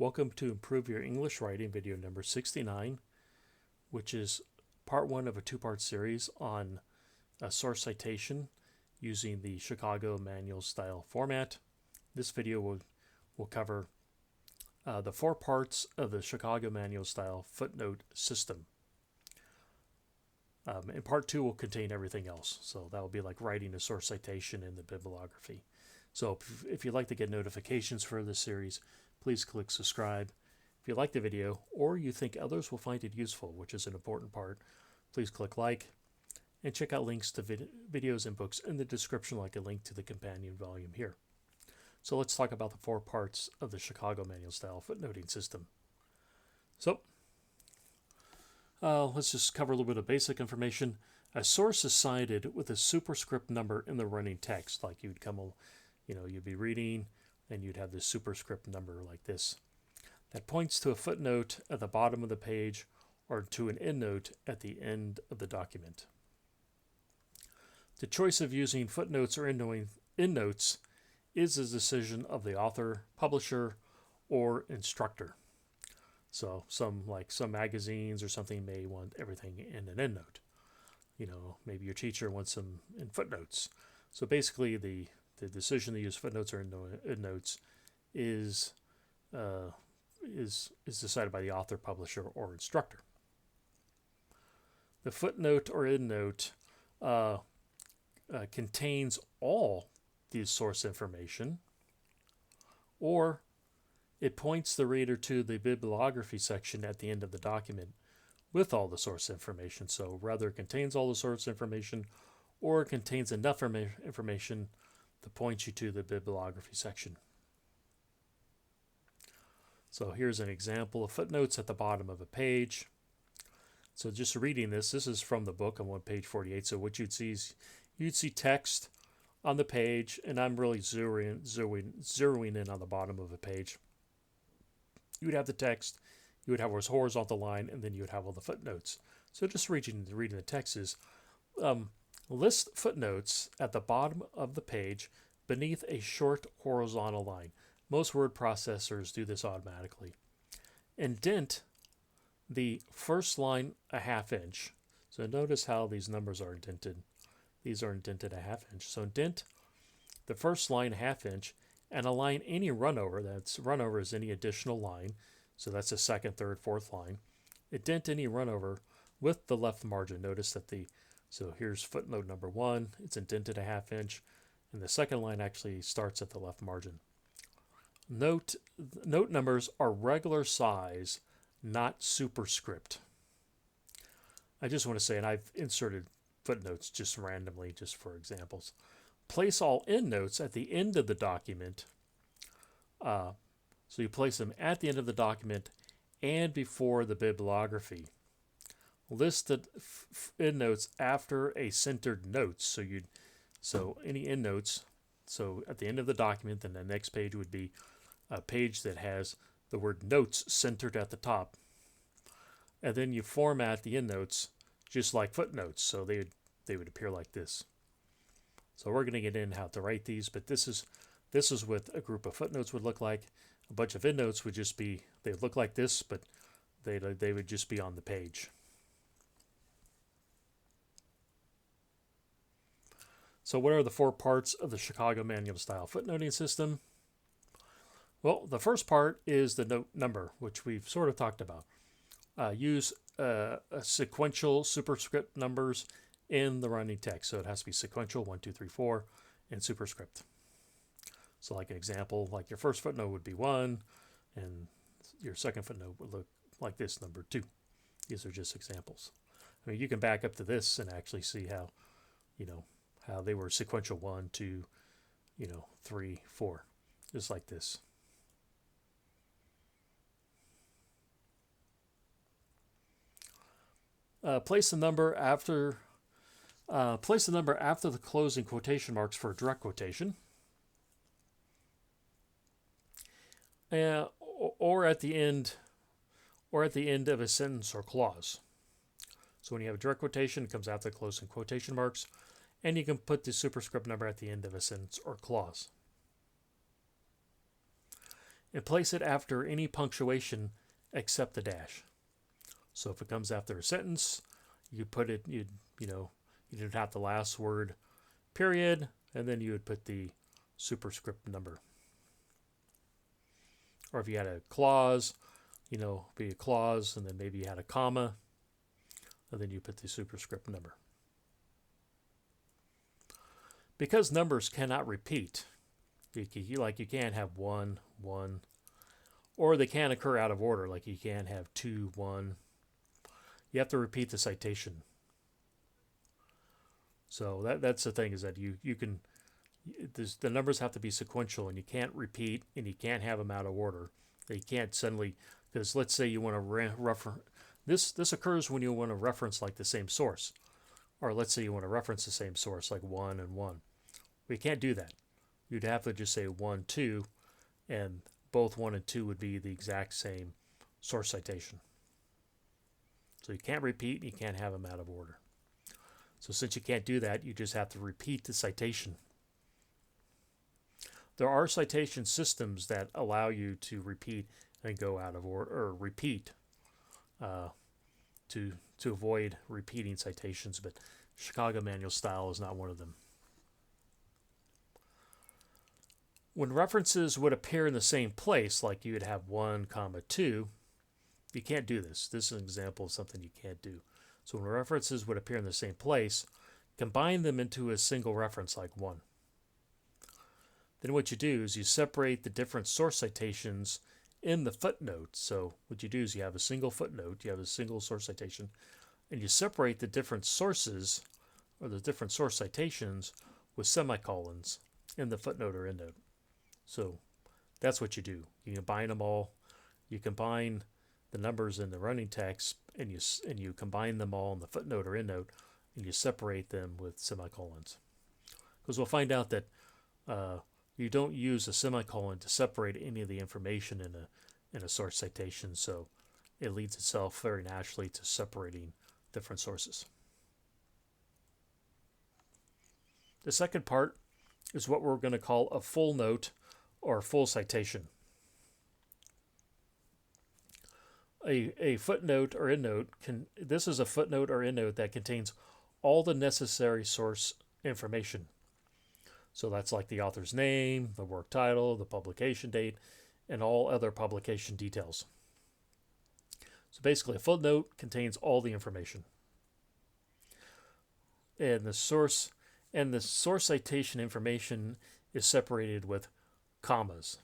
Welcome to Improve Your English Writing video number 69, which is part one of a two-part series on a source citation using the Chicago manual style format. This video will cover the 4 parts of the Chicago manual style footnote system. And part 2 will contain everything else. So that will be like writing a source citation in the bibliography. So if you'd like to get notifications for this series, please click subscribe. If you like the video or you think others will find it useful, which is an important part, please click like and check out links to videos and books in the description, like a link to the companion volume here. So let's talk about the 4 parts of the Chicago manual style footnoting system. So let's just cover a little bit of basic information. A source is cited with a superscript number in the running text, like you'd you'd be reading and you'd have this superscript number like this that points to a footnote at the bottom of the page or to an endnote at the end of the document. The choice of using footnotes or endnotes is a decision of the author, publisher, or instructor. So some magazines or something may want everything in an endnote. Maybe your teacher wants them in footnotes. So basically the decision to use footnotes or endnotes is decided by the author, publisher, or instructor. The footnote or endnote contains all the source information, or it points the reader to the bibliography section at the end of the document with all the source information. So rather it contains all the source information, or it contains enough information to point you to the bibliography section. So here's an example of footnotes at the bottom of a page. So just reading this is from the book. I'm on page 48. So what you'd see is you'd see text on the page, and I'm really zeroing in on the bottom of a page. You would have the text, you would have a horizontal line, and then you would have all the footnotes. So just reading the text is list footnotes at the bottom of the page beneath a short horizontal line. Most word processors do this automatically. Indent the first line a ½ inch. So notice how these numbers are indented. These are indented a ½ inch. So indent the first line a ½ inch and align any runover. Runover is any additional line. So that's a second, third, fourth line. Indent any runover with the left margin. Notice that so here's footnote number 1. It's indented a ½ inch, and the second line actually starts at the left margin. Note numbers are regular size, not superscript. I just want to say, and I've inserted footnotes just randomly, just for examples. Place all endnotes at the end of the document. So you place them at the end of the document and before the bibliography. List the endnotes after a centered notes. So any endnotes. So at the end of the document, then the next page would be a page that has the word notes centered at the top. And then you format the endnotes just like footnotes. So they would appear like this. So we're going to get in how to write these, but this is what a group of footnotes would look like. A bunch of endnotes would just be, they look like this, but they would just be on the page. So what are the 4 parts of the Chicago manual style footnoting system? Well, the first part is the note number, which we've sort of talked about. Use sequential superscript numbers in the running text. So it has to be sequential, 1, 2, 3, 4, and superscript. So like an example, like your first footnote would be 1, and your second footnote would look like this, number 2. These are just examples. I mean, you can back up to this and actually see how they were sequential 1, 2, 3, 4, just like this. Place the number after the closing quotation marks for a direct quotation, or at the end of a sentence or clause. So when you have a direct quotation, it comes after the closing quotation marks, and you can put the superscript number at the end of a sentence or clause. and place it after any punctuation except the dash. So if it comes after a sentence, you put it, you'd have the last word, period, and then you would put the superscript number. Or if you had a clause, be a clause, and then maybe you had a comma, and then you put the superscript number. Because numbers cannot repeat, you can't have 1, 1, or they can occur out of order, like you can't have 2, 1. You have to repeat the citation. So that's the thing, is that you can, the numbers have to be sequential, and you can't repeat, and you can't have them out of order. You can't suddenly, because let's say you want to reference, this occurs when you want to reference like the same source, or let's say you want to reference the same source, like 1 and 1. We can't do that. You'd have to just say 1, 2, and both 1 and 2 would be the exact same source citation. So you can't repeat, and you can't have them out of order. So since you can't do that, you just have to repeat the citation. There are citation systems that allow you to repeat and go out of order, or repeat to avoid repeating citations, but Chicago Manual Style is not one of them. When references would appear in the same place, like you would have 1, 2, you can't do this. This is an example of something you can't do. So when references would appear in the same place, combine them into a single reference like 1. Then what you do is you separate the different source citations in the footnote. So what you do is you have a single footnote, you have a single source citation, and you separate the different sources, or the different source citations, with semicolons in the footnote or endnote. So that's what you do. You combine them all. You combine the numbers in the running text, and you combine them all in the footnote or endnote, and you separate them with semicolons. Because we'll find out that you don't use a semicolon to separate any of the information in a source citation, so it leads itself very naturally to separating different sources. The second part is what we're going to call a full note or full citation. A footnote or endnote this is a footnote or endnote that contains all the necessary source information. So that's like the author's name, the work title, the publication date, and all other publication details. So basically, a footnote contains all the information. And the source citation information is separated with commas.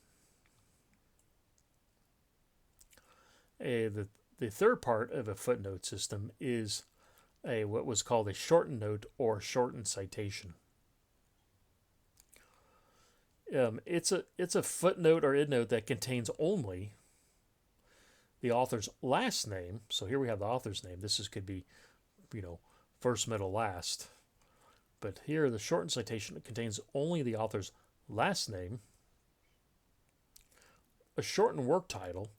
The third part of a footnote system is what was called a shortened note or shortened citation. It's a footnote or endnote that contains only the author's last name. So here we have the author's name. Could be, first, middle, last. But here the shortened citation contains only the author's last name, a shortened work title.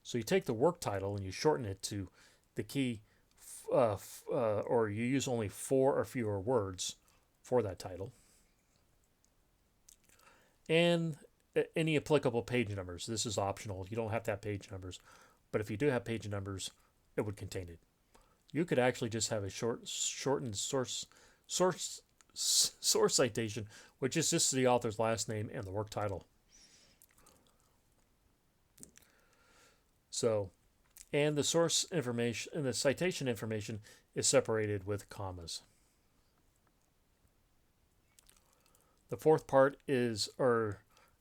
So you take the work title and you shorten it to the key, or you use only 4 or fewer words for that title. And any applicable page numbers. This is optional. You don't have to have page numbers, but if you do have page numbers, it would contain it. You could actually just have a shortened source citation, which is just the author's last name and the work title. So, and the source information and the citation information is separated with commas. The fourth part in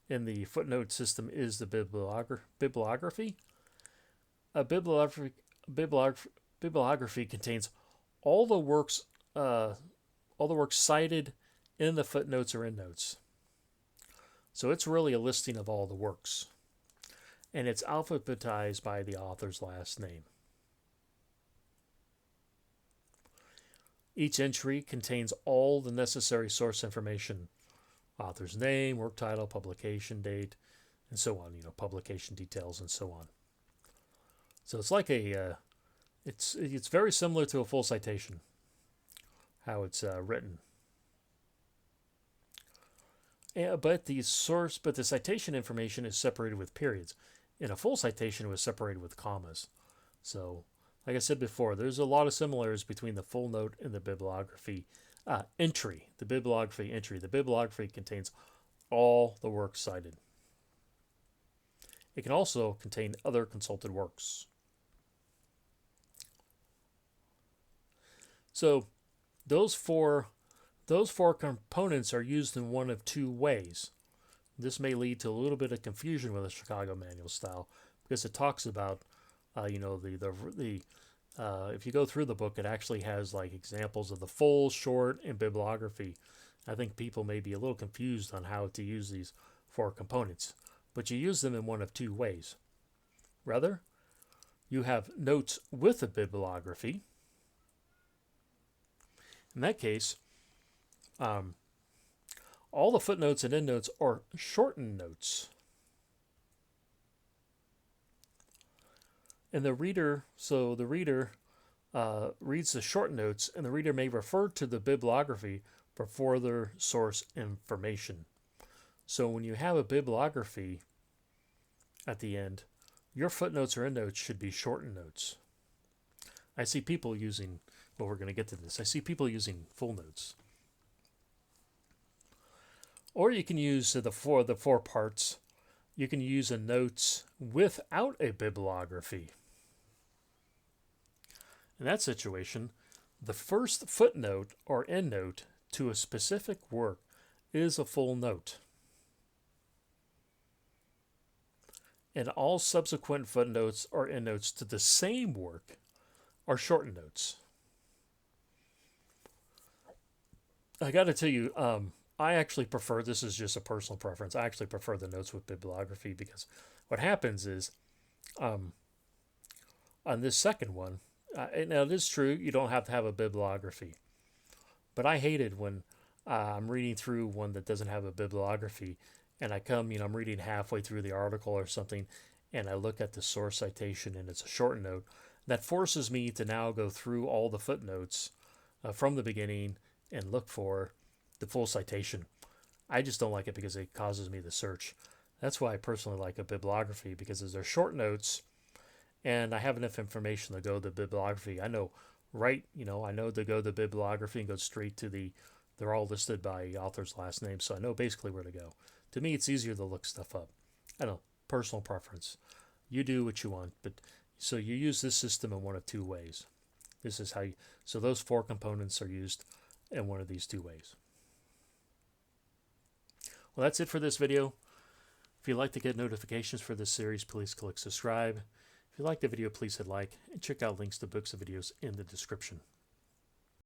the footnote system is the bibliography. A bibliography contains all the works cited in the footnotes or endnotes. So it's really a listing of all the works, and it's alphabetized by the author's last name. Each entry contains all the necessary source information: author's name, work title, publication date, and so on, publication details and so on. So it's like it's very similar to a full citation, how it's written. but the citation information is separated with periods. In a full citation, it was separated with commas. So, like I said before, there's a lot of similarities between the full note and the bibliography entry. The bibliography entry. The bibliography contains all the works cited. It can also contain other consulted works. So, those four components are used in one of two ways. This may lead to a little bit of confusion with the Chicago Manual style because it talks about, if you go through the book, it actually has like examples of the full, short, and bibliography. I think people may be a little confused on how to use these four components, but you use them in one of two ways. Rather, you have notes with a bibliography. In that case, all the footnotes and endnotes are shortened notes. And the reader reads the short notes, and the reader may refer to the bibliography for further source information. So when you have a bibliography at the end, your footnotes or endnotes should be shortened notes. I see people using, well, we're going to get to this. I see people using full notes. Or you can use the four parts. You can use a notes without a bibliography. In that situation, the first footnote or endnote to a specific work is a full note. And all subsequent footnotes or endnotes to the same work are shortened notes. I got to tell you, I actually prefer, this is just a personal preference, I actually prefer the notes with bibliography because what happens is, on this second one, now it is true, you don't have to have a bibliography. But I hate it when I'm reading through one that doesn't have a bibliography and I come, I'm reading halfway through the article or something and I look at the source citation and it's a short note. That forces me to now go through all the footnotes from the beginning and look for the full citation. I just don't like it because it causes me to search. That's why I personally like a bibliography, because they're short notes and I have enough information to go to the bibliography. I know I know to go to the bibliography and go straight to they're all listed by author's last name, so I know basically where to go. To me, it's easier to look stuff up. I don't know, personal preference. You do what you want, but so you use this system in one of two ways. This is how so those four components are used in one of these two ways. Well, that's it for this video. If you'd like to get notifications for this series, please click subscribe. If you like the video, please hit like and check out links to books and videos in the description.